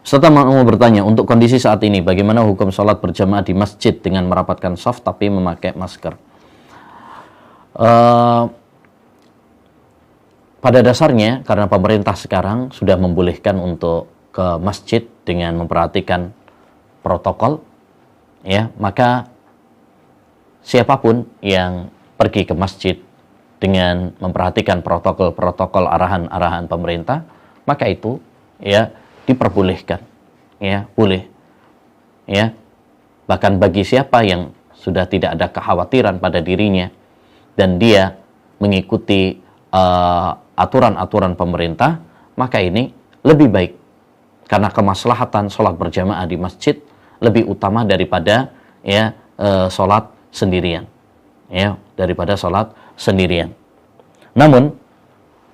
Serta mau bertanya, untuk kondisi saat ini, bagaimana hukum sholat berjamaah di masjid dengan merapatkan shaf tapi memakai masker? Pada dasarnya, karena pemerintah sekarang sudah membolehkan untuk ke masjid dengan memperhatikan protokol, ya, maka siapapun yang pergi ke masjid dengan memperhatikan protokol-protokol arahan-arahan pemerintah, maka itu ya diperbolehkan, ya, boleh, ya. Bahkan bagi siapa yang sudah tidak ada kekhawatiran pada dirinya dan dia mengikuti aturan-aturan pemerintah, maka ini lebih baik karena kemaslahatan sholat berjamaah di masjid lebih utama daripada ya sholat sendirian, ya, daripada sholat sendirian. Namun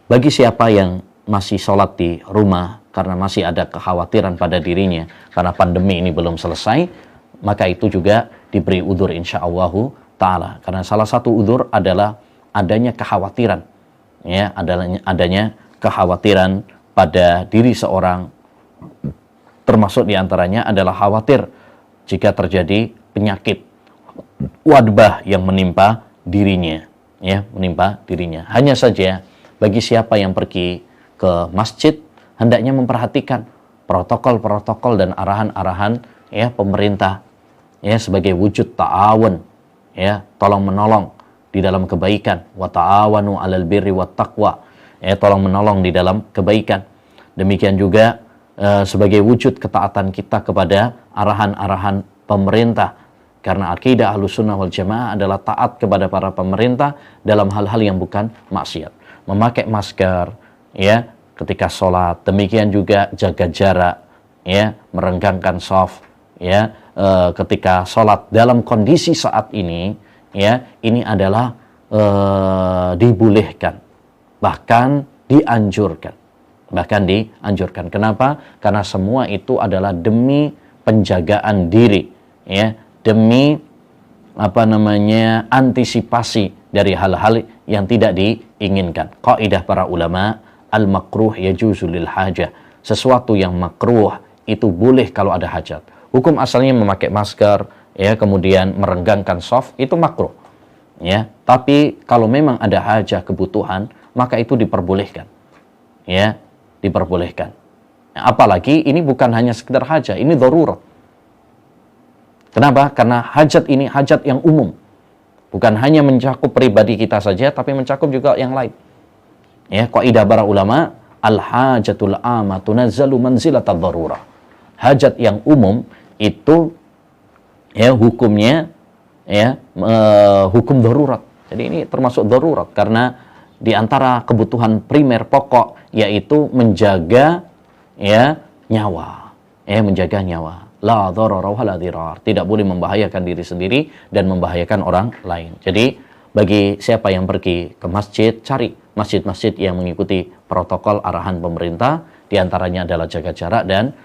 bagi siapa yang masih sholat di rumah karena masih ada kekhawatiran pada dirinya karena pandemi ini belum selesai, maka itu juga diberi udzur insyaallah ta'ala. Karena salah satu udzur adalah adanya kekhawatiran, ya, adanya kekhawatiran pada diri seorang, termasuk diantaranya adalah khawatir jika terjadi penyakit wabah yang menimpa dirinya, ya, menimpa dirinya. Hanya saja bagi siapa yang pergi ke masjid hendaknya memperhatikan protokol-protokol dan arahan-arahan ya pemerintah, ya, sebagai wujud ta'awun, ya, tolong menolong di dalam kebaikan, wa ta'awanu 'alal birri wat taqwa, ya, tolong menolong di dalam kebaikan. Demikian juga sebagai wujud ketaatan kita kepada arahan-arahan pemerintah, karena akidah Ahlussunnah wal Jamaah adalah taat kepada para pemerintah dalam hal-hal yang bukan maksiat. Memakai masker, ya, ketika sholat, demikian juga jaga jarak, ya, merenggangkan shaf, ya, ketika sholat dalam kondisi saat ini, ya, ini adalah dibolehkan, bahkan dianjurkan, Kenapa? Karena semua itu adalah demi penjagaan diri, ya, demi antisipasi dari hal-hal yang tidak diinginkan. Kaidah para ulama, al-makruh yajuzu lil hajah. Sesuatu yang makruh itu boleh kalau ada hajat. Hukum asalnya memakai masker, ya, kemudian merenggangkan shaf itu makruh, ya. Tapi kalau memang ada hajah, kebutuhan, maka itu diperbolehkan, ya, diperbolehkan. Apalagi ini bukan hanya sekedar hajat, ini darurat. Kenapa? Karena hajat ini hajat yang umum, bukan hanya mencakup pribadi kita saja, tapi mencakup juga yang lain. Ya, kaidah para ulama, al-hajatul amma tunazzalu manzilatad darurah. Hajat yang umum itu, ya, hukumnya, ya, hukum darurat. Jadi ini termasuk darurat karena di antara kebutuhan primer pokok yaitu menjaga, ya, nyawa, ya, menjaga nyawa. La dharara wa la dhirar. Tidak boleh membahayakan diri sendiri dan membahayakan orang lain. Jadi bagi siapa yang pergi ke masjid, cari masjid-masjid yang mengikuti protokol arahan pemerintah, diantaranya adalah jaga jarak dan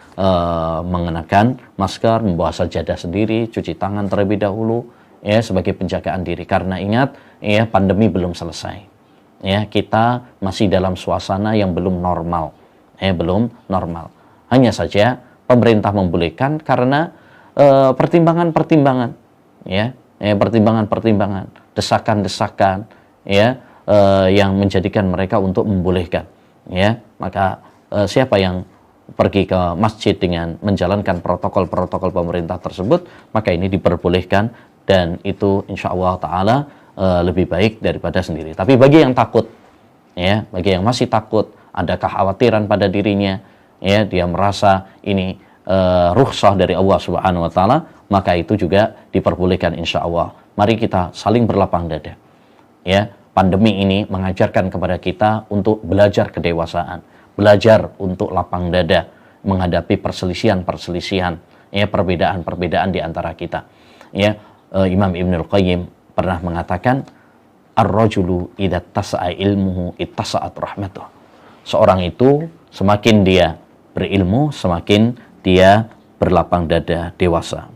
mengenakan masker, membawa sajadah sendiri, cuci tangan terlebih dahulu, ya, sebagai penjagaan diri. Karena ingat, ya, pandemi belum selesai, ya, kita masih dalam suasana yang belum normal, ya, belum normal. Hanya saja pemerintah membolehkan karena pertimbangan-pertimbangan, ya, pertimbangan-pertimbangan, desakan-desakan, ya, yang menjadikan mereka untuk membolehkan, ya. Maka siapa yang pergi ke masjid dengan menjalankan protokol-protokol pemerintah tersebut, maka ini diperbolehkan dan itu insyaallah ta'ala lebih baik daripada sendiri. Tapi bagi yang takut, ya, bagi yang masih takut, ada kekhawatiran pada dirinya, ya, dia merasa ini rukhsah dari Allah Subhanahu wa taala, maka itu juga diperbolehkan insyaallah. Mari kita saling berlapang dada. Ya, pandemi ini mengajarkan kepada kita untuk belajar kedewasaan, belajar untuk lapang dada menghadapi perselisihan-perselisihan, ya, perbedaan-perbedaan di antara kita. Ya, Imam Ibnul Qayyim pernah mengatakan, ar-rajulu idza tasa'a ilmuhu ittasa'at rahmatuh. Seorang itu semakin dia berilmu, semakin dia berlapang dada dewasa.